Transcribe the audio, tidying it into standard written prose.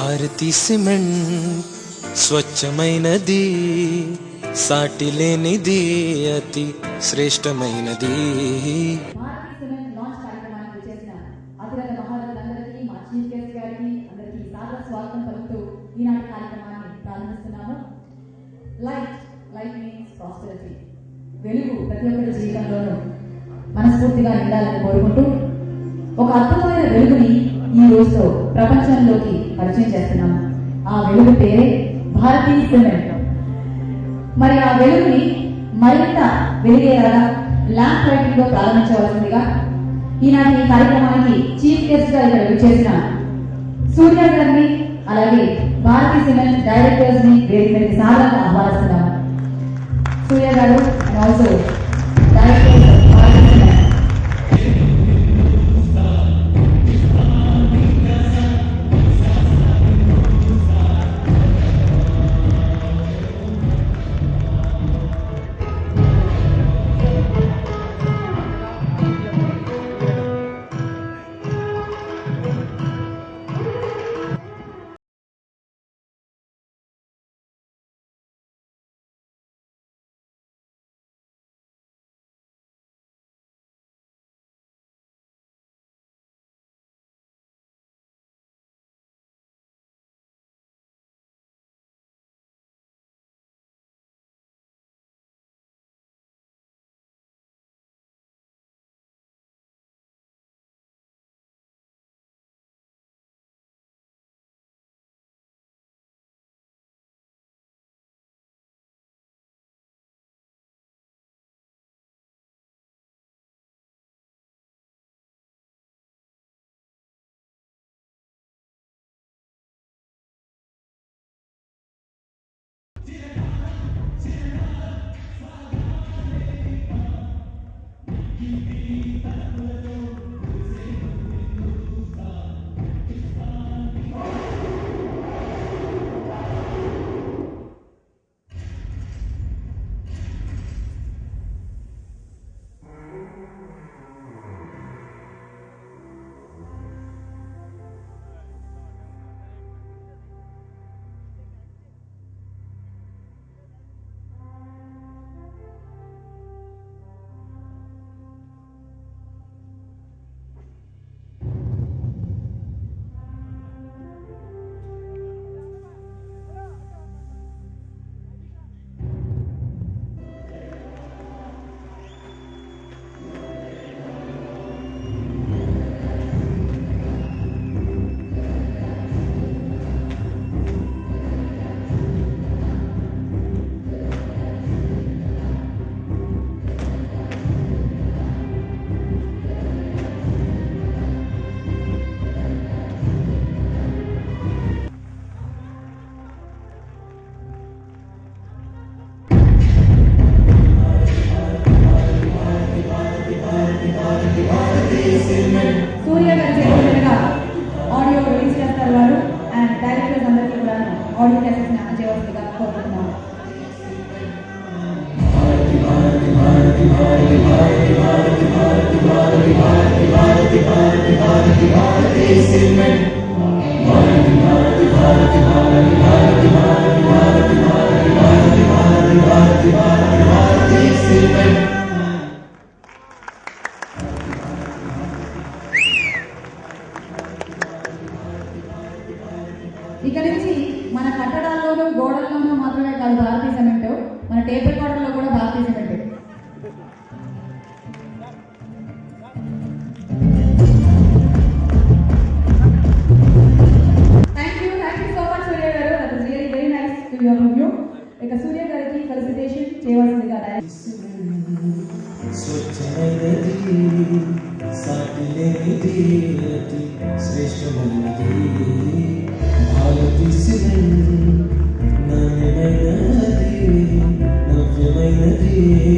Bharati cement స్వచ్ఛమైనది, సాటి లేనిది, అతి శ్రేష్టమైనది. ఈనాటి కార్యక్రమాన్ని ప్రారంభిస్తున్నాము. Light means prosperity. వెలుగు ప్రతి ఒక్కరి జీవితంలోనూ మనస్ఫూర్తిగా నిండాలని కోరుకుంటూ ఒక అద్భుతమైన వెలుగుని ఈ రోజుతో ప్రపంచంలోకి పరిచయం చేస్తున్నాము. ఆ వెలుగు పేరే భారతీ సిమెంట్. మరి ఆ వెలుగుని మరింత వెలిగేలాగా ల్యాంప్ లైటింగ్ తో ప్రారంభించవలసిందిగా ఈనాటి కార్యక్రమానికి చీఫ్ గెస్ట్ గా ఇక్కడ విచ్చేసిన సూర్య గారిని, అలాగే భారతీ సిమెంట్ డైరెక్టర్స్ ని వేదిక మీదకి సాధారణ ఆహ్వానిస్తున్నాము. సూర్య గారు and also directors Bharathi Cement. Surya గారి ఆడియో రిలీజ్ చేస్తారు వారు. అండ్ డైరెక్టర్స్ అందరికీ కూడా ఆడియో క్యాసెట్స్ ని అందజేయవలసిందిగా కోరుతున్నాము. ఇక నుంచి మన కట్టడాల్లోనూ గోడల్లోనూ మాత్రమే కాదు భారతీ సిమెంట్, మన టేప్ రికార్డర్లో కూడా Bharathi Cement. Thank you so much Surya గారు. That is really very nice to your review. ఇక సూర్య గారికి ఫెలిసిటేషన్ చేయవలసిందిగా శ్రేష్టమైనది భారతీ సిమెంట్, నాణ్యమైనది, నవ్యమైనది.